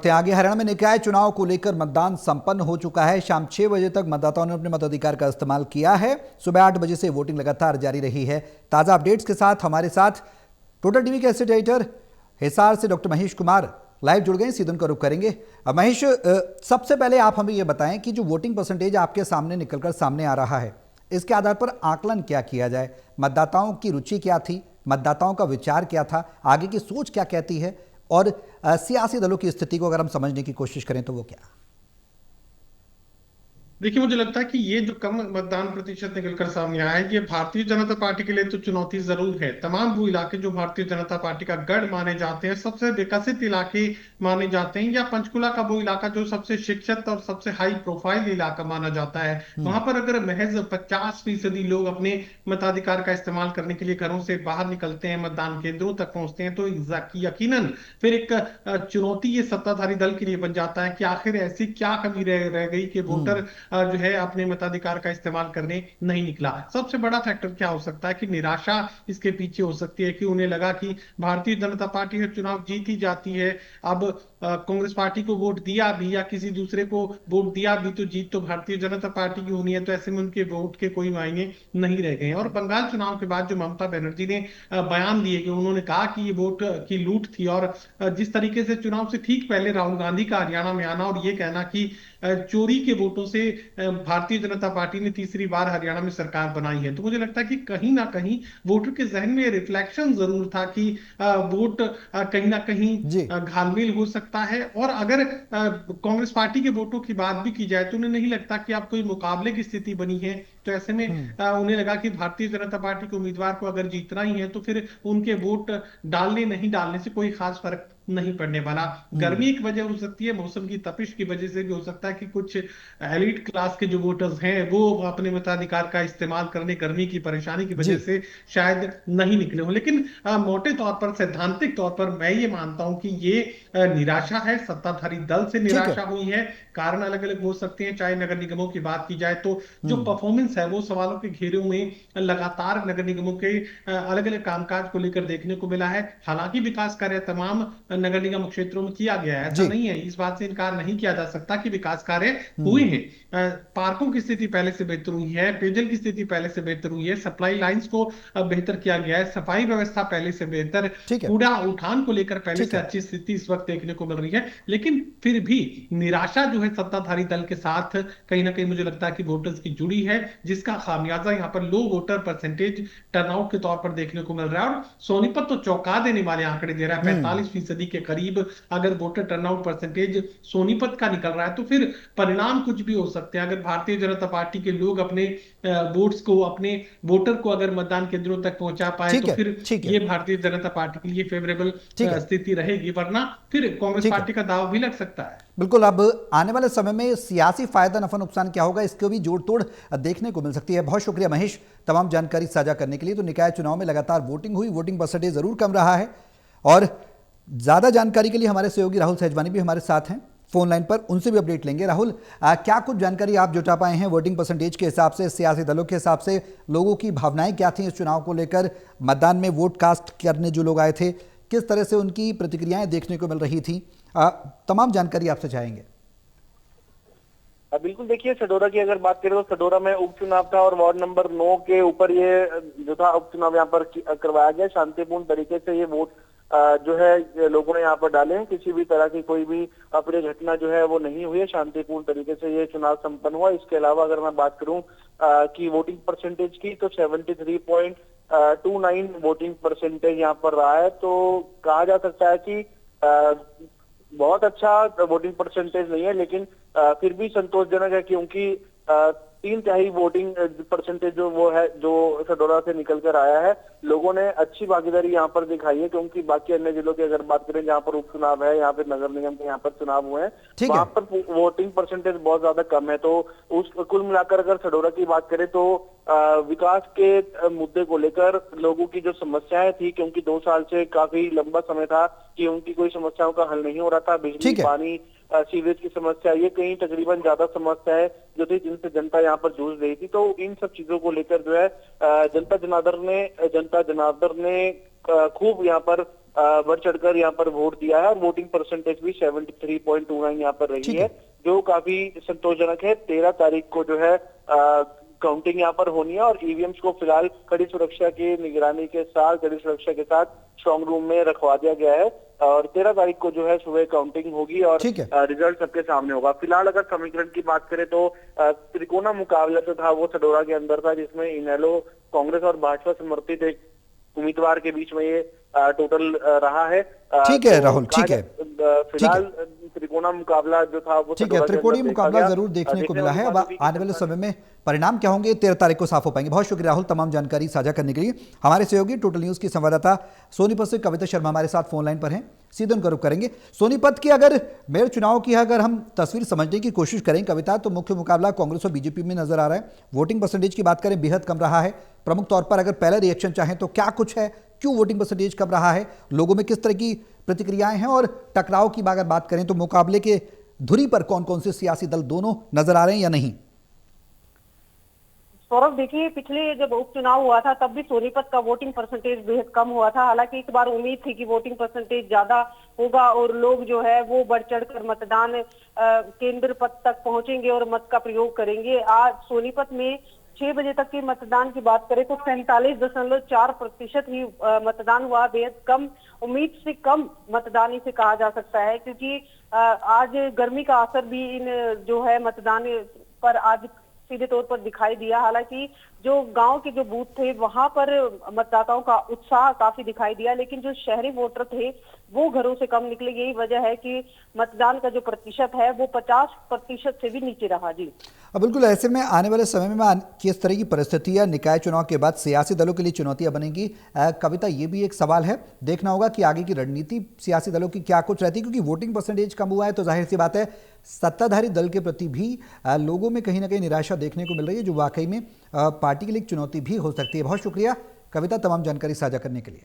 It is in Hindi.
आगे हरियाणा में निकाय चुनाव को लेकर मतदान संपन्न हो चुका है। शाम 6 बजे तक मतदाताओं ने अपने मताधिकार का इस्तेमाल किया है। सुबह 8 बजे से वोटिंग लगातार जारी रही है। ताजा अपडेट्स के साथ हमारे साथ टोटल टीवी के एसोसिएट एडिटर हिसार से डॉक्टर महेश कुमार लाइव जुड़ गए, सीधे उनका रुख करेंगे। महेश, सबसे पहले आप हमें यह बताएं कि जो वोटिंग परसेंटेज आपके सामने निकलकर सामने आ रहा है, इसके आधार पर आकलन क्या किया जाए? मतदाताओं की रुचि क्या थी, मतदाताओं का विचार क्या था, आगे की सोच क्या कहती है, और सियासी दलों की स्थिति को अगर हम समझने की कोशिश करें तो वो क्या? देखिए, मुझे लगता है कि ये जो कम मतदान प्रतिशत निकलकर सामने आया है, ये भारतीय जनता पार्टी के लिए तो चुनौती जरूर है। तमाम वो इलाके जो भारतीय जनता पार्टी का गढ़ माने जाते हैं, सबसे विकसित इलाके माने जाते हैं, या पंचकुला का वो इलाका जो सबसे शिक्षित और सबसे हाई प्रोफाइल इलाका माना जाता है, वहां पर अगर महज 50% लोग अपने मताधिकार का इस्तेमाल करने के लिए घरों से बाहर निकलते हैं, मतदान केंद्रों तक पहुंचते हैं, तो यकीनन फिर एक चुनौती ये सत्ताधारी दल के लिए बन जाता है कि आखिर ऐसी क्या कमी रह गई कि वोटर जो है अपने मताधिकार का इस्तेमाल करने नहीं निकला। सबसे बड़ा फैक्टर क्या हो सकता है कि निराशा इसके पीछे हो सकती है, कि उन्हें लगा कि भारतीय जनता पार्टी है चुनाव जीत ही जाती है, अब कांग्रेस पार्टी को वोट दिया भी या किसी दूसरे को वोट दिया भी तो जीत तो भारतीय जनता पार्टी की होनी है, तो ऐसे में उनके वोट के कोई मायने नहीं रह गए। और बंगाल चुनाव के बाद जो ममता बनर्जी ने बयान दिए कि उन्होंने कहा कि ये वोट की लूट थी, और जिस तरीके से चुनाव से ठीक पहले राहुल गांधी का हरियाणा में आना और ये कहना कि चोरी के वोटों से भारतीय जनता पार्टी ने तीसरी बार हरियाणा में सरकार बनाई है, तो मुझे लगता है कि कहीं ना कहीं वोटर के जहन में रिफ्लेक्शन जरूर था कि वोट कहीं ना कहीं जी। घालमेल हो सकता है। और अगर कांग्रेस पार्टी के वोटों की बात भी की जाए तो उन्हें नहीं लगता कि अब कोई मुकाबले की स्थिति बनी है, तो ऐसे में उन्हें लगा कि भारतीय जनता पार्टी के उम्मीदवार को अगर जीतना ही है तो फिर उनके वोट डालने नहीं डालने से कोई खास फर्क नहीं पड़ने वाला। गर्मी एक वजह हो सकती है, मौसम की तपिश की वजह से भी हो सकता है कि कुछ एलिट क्लास के जो वोटर्स हैं वो अपने मताधिकार का इस्तेमाल करने गर्मी की परेशानी की वजह जी। से शायद नहीं निकले हो। लेकिन मोटे तौर पर, सैद्धांतिक तौर पर मैं ये मानता हूं कि ये निराशा है, सत्ताधारी दल से ठीक है। निराशा हुई है। कारण अलग अलग हो सकते हैं, चाहे नगर निगमों की बात की जाए तो जो हम्म। परफॉर्मेंस है वो सवालों के घेरे में लगातार नगर निगमों के अलग अलग कामकाज को लेकर देखने को मिला है। हालांकि विकास कार्य तमाम नगर निगम क्षेत्रों में किया गया है, ऐसा जी। नहीं है, इस बात से इनकार नहीं किया जा सकता कि विकास कार्य हुए हम्म। हैं। पार्कों की स्थिति पहले से बेहतर हुई है, पेयजल की स्थिति पहले से बेहतर हुई है, सप्लाई लाइंस को बेहतर किया गया है, सफाई व्यवस्था पहले से बेहतर, ठीक है। कूड़ा उठान को लेकर पहले ठीक से है। अच्छी स्थिति इस वक्त देखने को मिल रही है। लेकिन फिर भी निराशा जो है सत्ताधारी दल के साथ कहीं ना कहीं मुझे लगता है कि वोटर्स की जुड़ी है, जिसका खामियाजा यहाँ पर लो वोटर परसेंटेज टर्नआउट के तौर पर देखने को मिल रहा है। और सोनीपत तो चौंका देने वाले आंकड़े दे रहा है, हम्म। 45% के करीब अगर वोटर टर्नआउट परसेंटेज सोनीपत का निकल रहा है, तो फिर परिणाम कुछ भी हो सकते हैं। अगर भारतीय जनता पार्टी के लोग अपने वोट्स को, अपने वोटर को अगर मतदान केंद्रों तक पहुंचा पाए ठीक तो है। फिर ठीक है। ये भारतीय जनता पार्टी के लिए फेवरेबल ठीक है। स्थिति रहेगी, वरना फिर कांग्रेस ठीक है। पार्टी का दाव भी लग सकता है। बिल्कुल। अब आने वाले समय में सियासी फायदा नफा नुकसान क्या होगा, इसको भी जोड़ तोड़ देखने को मिल सकती है। बहुत शुक्रिया महेश, तमाम जानकारी साझा करने के लिए। तो निकाय चुनाव में लगातार वोटिंग हुई, वोटिंग परसेंटेज जरूर कम रहा है, और ज्यादा जानकारी के लिए हमारे सहयोगी राहुल सहजवानी भी हमारे साथ हैं फोन लाइन पर, उनसे भी अपडेट लेंगे। राहुल, क्या कुछ जानकारी आप जुटा पाए हैं वोटिंग परसेंटेज के हिसाब से, सियासी दलों के हिसाब से लोगों की भावनाएं क्या थी इस चुनाव को लेकर? मतदान में वोट कास्ट करने जो लोग आए थे, किस तरह से उनकी प्रतिक्रियाएं देखने को मिल रही थी? तमाम जानकारी आपसे चाहेंगे। बिल्कुल। देखिए, सडोरा की अगर बात करें तो सडोरा में उपचुनाव था और वार्ड नंबर 9 के ऊपर ये जो था उपचुनाव यहाँ पर करवाया गया। शांतिपूर्ण तरीके से ये वोट जो है लोगों ने यहाँ पर डाले हैं। किसी भी तरह की कोई भी अप्रिय घटना जो है वो नहीं हुई है, शांतिपूर्ण तरीके से ये चुनाव संपन्न हुआ। इसके अलावा अगर मैं बात करूं कि वोटिंग परसेंटेज की, तो 73.29 वोटिंग परसेंटेज यहाँ पर रहा है। तो कहा जा सकता है कि बहुत अच्छा वोटिंग परसेंटेज नहीं है, लेकिन फिर भी संतोषजनक है, क्योंकि 3/4 वोटिंग परसेंटेज जो वो है जो सडोरा से निकल कर आया है। लोगों ने अच्छी भागीदारी यहाँ पर दिखाई है, क्योंकि बाकी अन्य जिलों की अगर बात करें जहाँ पर उपचुनाव है, यहाँ पे नगर निगम के यहाँ पर चुनाव हुए हैं, ठीक वहां है। पर वोटिंग परसेंटेज बहुत ज्यादा कम है। तो उस कुल मिलाकर अगर सडोरा की बात करें तो विकास के मुद्दे को लेकर लोगों की जो समस्याएं थी, क्योंकि 2 साल से काफी लंबा समय था कि उनकी कोई समस्याओं का हल नहीं हो रहा था। बिजली, ठीक है। पानी, सीवेज की समस्या, ये कई तकरीबन ज्यादा समस्याएं जो थी जिनसे जनता यहाँ पर जूझ रही थी। तो इन सब चीजों को लेकर जो है जनता जनार्दन ने खूब यहाँ पर बढ़ चढ़कर यहाँ पर वोट दिया है और वोटिंग परसेंटेज भी 73.29 यहाँ पर रही ठीक है, है। जो काफी संतोषजनक है। 13 तारीख को जो है काउंटिंग यहाँ पर होनी है और ईवीएम्स को फिलहाल कड़ी सुरक्षा की निगरानी के साथ, कड़ी सुरक्षा के साथ स्ट्रांग रूम में रखवा दिया गया है और 13 तारीख को जो है सुबह काउंटिंग होगी और ठीक है। रिजल्ट सबके सामने होगा। फिलहाल अगर समीकरण की बात करें तो त्रिकोणा मुकाबला जो था वो सडोरा के अंदर था, जिसमें इनेलो, कांग्रेस और भाजपा समर्थित एक उम्मीदवार के बीच में ये टोटल रहा है। ठीक है राहुल, ठीक है, फिलहाल त्रिकोणा मुकाबला जो था वो ठीक है, त्रिकोणीय मुकाबला जरूर देखने को मिला है। अब आने वाले समय में परिणाम क्या होंगे 13 तारीख को साफ हो पाएंगे। बहुत शुक्रिया राहुल तमाम जानकारी साझा करने के लिए। हमारे सहयोगी टोटल न्यूज की संवाददाता सोनीपत से कविता शर्मा हमारे साथ फोन लाइन पर हैं, सीधे उनका रुख करेंगे। सोनीपत की अगर मेयर चुनाव की अगर हम तस्वीर समझने की कोशिश करें कविता, तो मुख्य मुकाबला कांग्रेस और बीजेपी में नजर आ रहा है। वोटिंग परसेंटेज की बात करें बेहद कम रहा है। प्रमुख तौर पर अगर पहला रिएक्शन चाहें तो क्या कुछ है, क्यों वोटिंग परसेंटेज कम रहा है, लोगों में किस तरह की प्रतिक्रियाएं हैं, और टकराव की अगर बात करें तो मुकाबले के धुरी पर कौन कौन से सियासी दल दोनों नजर आ रहे हैं या नहीं? सौरभ, देखिए, पिछले जब उपचुनाव हुआ था तब भी सोनीपत का वोटिंग परसेंटेज बेहद कम हुआ था। हालांकि इस बार उम्मीद थी कि वोटिंग परसेंटेज ज्यादा होगा और लोग जो है वो बढ़ चढ़कर मतदान केंद्र तक पहुंचेंगे और मत का प्रयोग करेंगे। आज सोनीपत में 6 बजे तक के मतदान की बात करें तो 47.4% ही मतदान हुआ। बेहद कम, उम्मीद से कम मतदान इसे कहा जा सकता है, क्योंकि आज गर्मी का असर भी इन जो है मतदान पर आज सीधे तौर पर दिखाई दिया। हालांकि जो गांव के जो बूथ थे वहां पर मतदाताओं का उत्साह काफी दिखाई दिया, लेकिन जो शहरी वोटर थे वो घरों से कम निकले। यही वजह है कि मतदान का जो प्रतिशत है वो 50% से भी नीचे रहा। जी अब बिल्कुल ऐसे में आने वाले समय में किस तरह की परिस्थितियां निकाय चुनाव के बाद सियासी दलों के लिए चुनौतियां बनेंगी? कविता, ये भी एक सवाल है, देखना होगा कि आगे की रणनीति सियासी दलों की क्या कुछ रहती है, क्योंकि वोटिंग परसेंटेज कम हुआ है तो जाहिर सी बात है सत्ताधारी दल के प्रति भी लोगों में कहीं ना कहीं निराशा देखने को मिल रही है, जो वाकई में पार्टी के लिए एक चुनौती भी हो सकती है। बहुत शुक्रिया कविता तमाम जानकारी साझा करने के लिए।